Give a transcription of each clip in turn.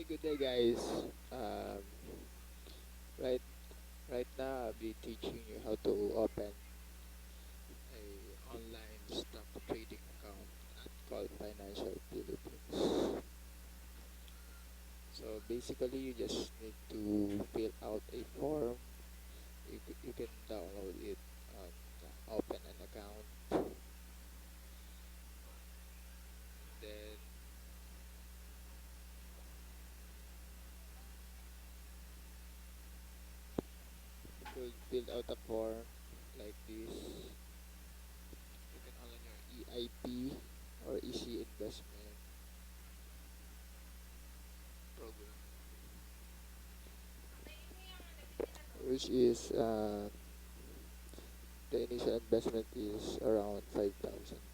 Hey, good day, guys. Um, right, right now I'll be teaching you how to open a online stock trading account at Call Financial Philippines. So basically, you just need to fill out a form. You can download it on Open an account. Then you could fill out a form like this. You can on your EIP or EC investment program, which is the initial investment is around 5,000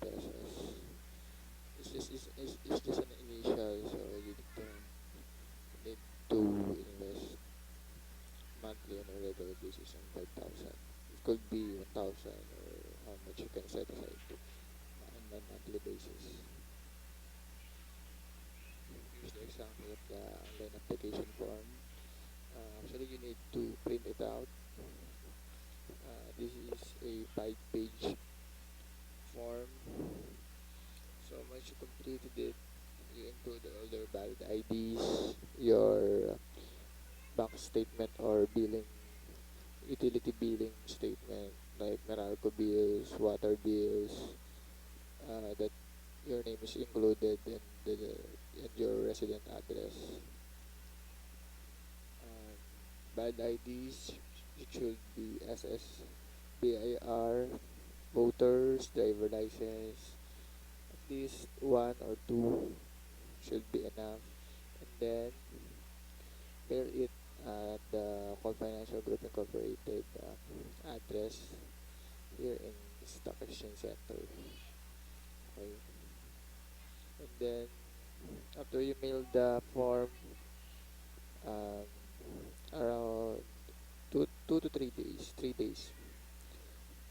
pesos. It's just an initial, so you don't need to invest monthly on a regular basis on 5,000. It could be 1,000 or how much you can set aside on a monthly basis. Here's the example of the online application form. Actually, you need to print it out. This is a 5-page form. So once you completed it, you include all their valid IDs, your bank statement or utility billing statement like Meralco bills, water bills, that your name is included and your resident address. Um, Valid IDs, it should be SS, BIR, voters, driver license, at least one or two should be enough. And then mail it at the Call Financial Group Incorporated address here in Stock Exchange Center. Okay. And then after you mail the form, um, around 2 to 3 days, 3 days,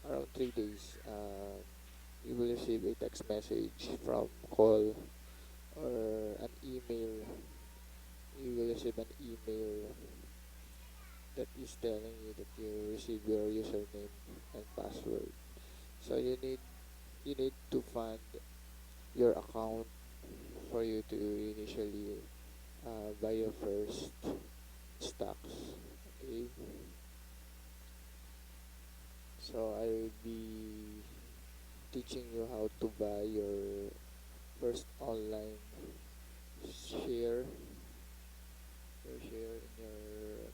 around 3 days, you will receive a text message from call or an email. You will receive an email that is telling you that you receive your username and password. So you need to fund your account for you to initially buy your first stocks. Okay, so I will be teaching you how to buy your first online share, your share in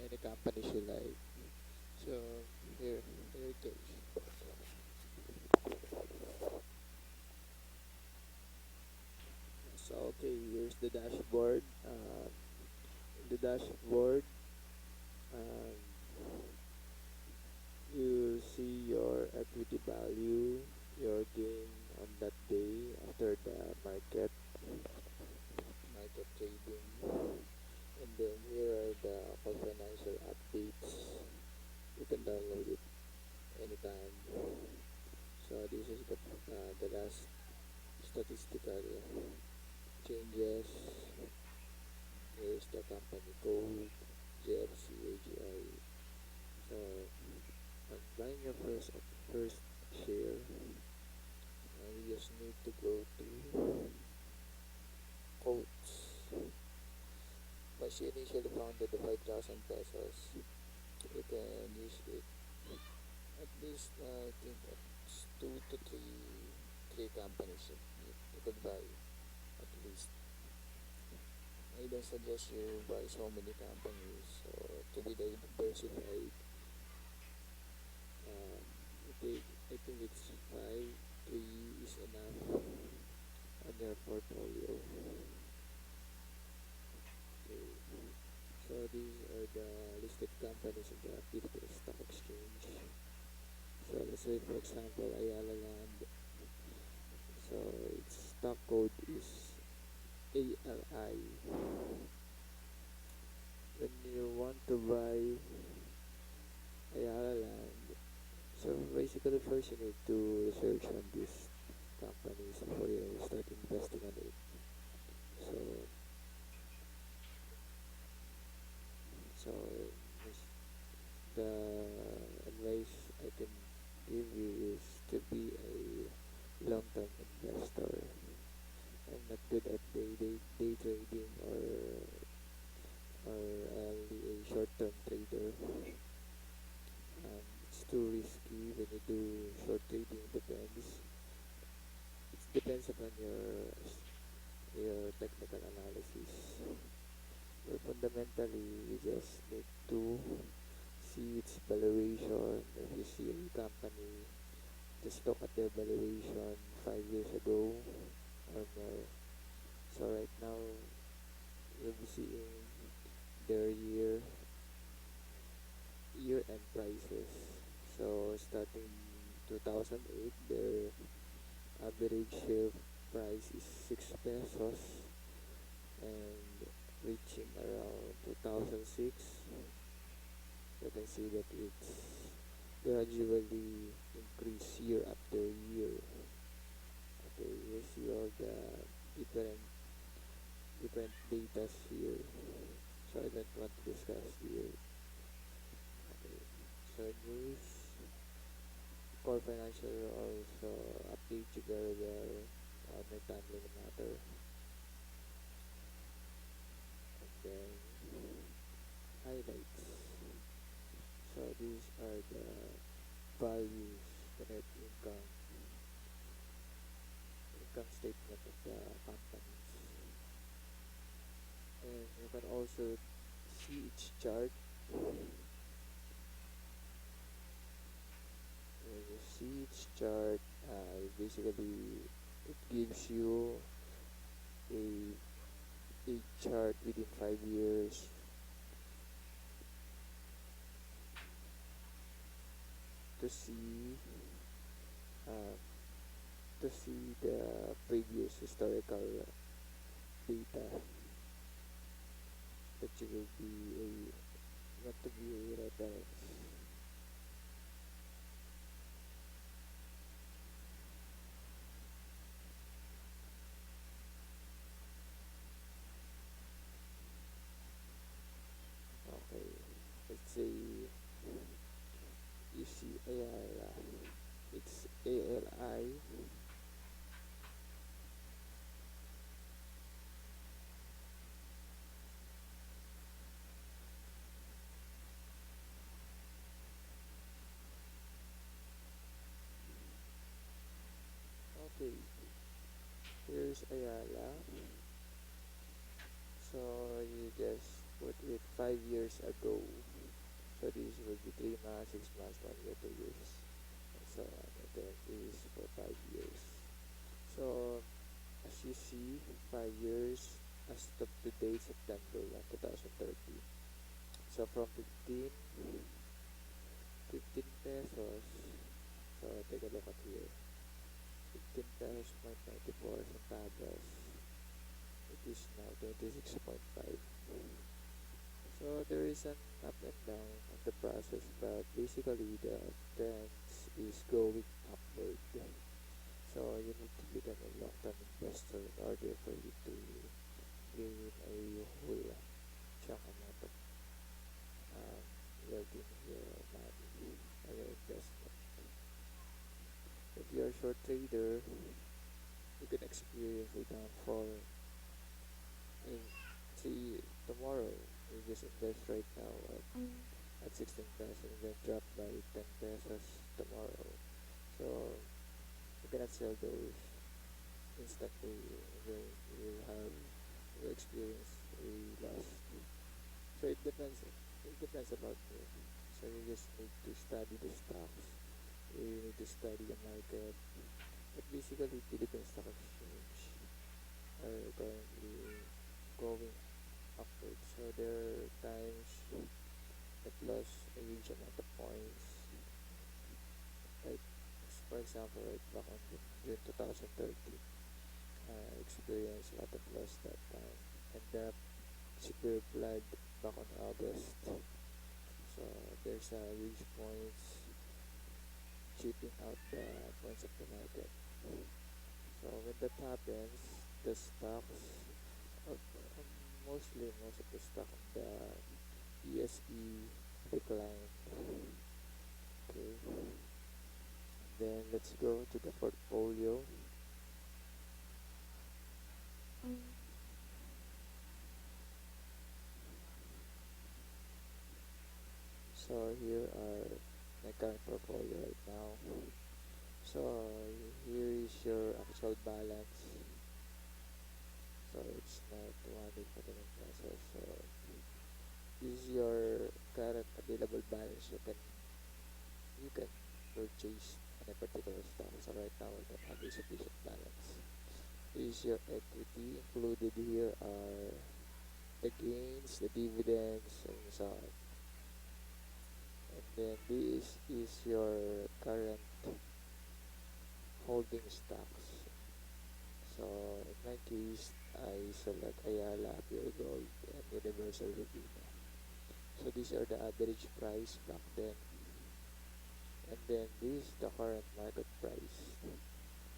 any companies you like. So here it goes. So okay, here's the dashboard. In the dashboard, um, you see your equity value, your gain on that day after the market trading, and then here are the all financial updates. You can download it anytime. So this is the last statistical changes. Here's the company code, JFCAGI. So on buying your first share, you just need to go to quotes. Once you initially founded the 5,000 pesos, you can use it at least, I think it's three companies you could buy at least. I don't suggest you buy so many companies. So to be diversified, um, I think it's five, three is enough on your portfolio. Okay. So these are the listed companies in the Philippine Stock Exchange. So let's say for example Ayala Land. So its stock code is ALI. When you want to buy Ayala Land, so basically first you need to research on these companies before you start investing on it. So the advice I can give you is to be a long-term investor. I'm not good at day trading or only a short-term trader. It's too risky when you do short trading. It depends upon your technical analysis. But fundamentally, you just need to see its valuation. If you see a company, just look at their valuation 5 years ago or more. So right now, you'll be seeing their year-end prices. So starting 2008, their average share price is 6 pesos, and reaching around 2006, you can see that it's gradually increase year after year. Okay, you see all the different different datas here. So I don't want to discuss here. Okay, so news, core financial also update you very well on a timely matter. And then highlights. So these are the values, the net income statement of the companies. And you can also see each chart. When you see each chart, basically it gives you a a chart within 5 years to uh, see the previous historical data that you will be want to be a reference. Okay, let's say you see ALA. It's ALI. Okay, here's Ayala. So you just put it 5 years ago. So this will be 3 months, 6 months, 1 year, 2 years, and so on. And then this is for 5 years. So as you see, 5 years as of today, September 2013. So from 15 pesos. So take a look at here. 15 pesos point 94 centavos. It is now 26.5. So there is an up and down on the process, but basically the trend is going upward. So you need to become a long-term investor in order for you to gain a whole chunk amount of um, yield in your money or your investment. If you're a short trader, you can experience a downfall in, see, tomorrow. You just invest right now at 16 pesos and then drop by 10 pesos tomorrow. So you cannot sell those instantly. Then you have you experience a loss. So it depends. It depends about you. So you just need to study the stocks. You need to study the market. But basically, Philippine Stock Exchange are currently going upwards. So there are times that lost a huge amount of points. Like for example, right back on June 2013, I experienced a lot of loss that time, and the severe flood back on August. So there's a huge points cheaping out the points of the market. So when that happens, the stocks, uh, mostly most of the stock on the BSE decline. Okay, then let's go to the portfolio. So here are my current portfolio right now. So here is your actual balance. So it's not 249 pesos. So this is your current available balance. You can purchase any particular stock. So right now I don't have a sufficient balance. This is your equity. Included here are the gains, the dividends, and so on. And then this is your current holding stocks. So in my case, I select Ayala, Pure Gold, and Universal Robina. So these are the average price back then. And then this is the current market price.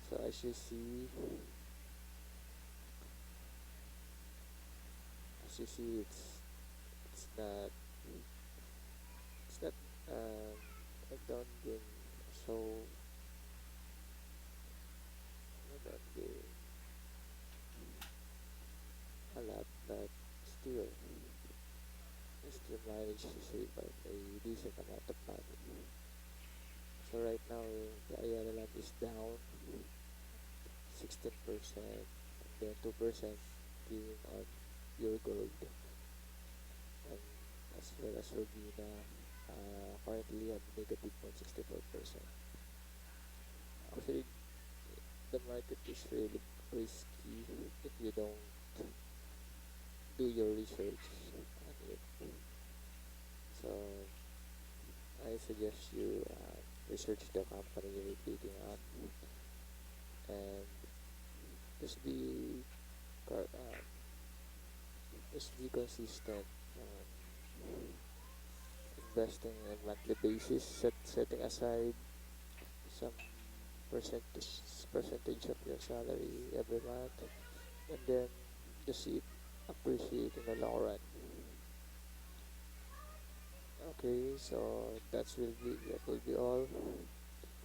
So as you see, it's not it's not um I don't gain so I don't gain a lot, but still I still manage to save up a decent amount of money. So right now the Ayala Land is down 16% and then 2% gain on Pure Gold and as well as Robina currently have negative 0.64%. Actually, the market is really risky if you don't do your research on it. So I suggest you research the company you're bidding on and just be car- um, just be consistent investing on a monthly basis, setting aside some percentage of your salary every month, and then just see it appreciate in the long run. Okay, so that will be all,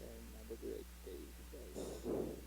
and have a great day, guys.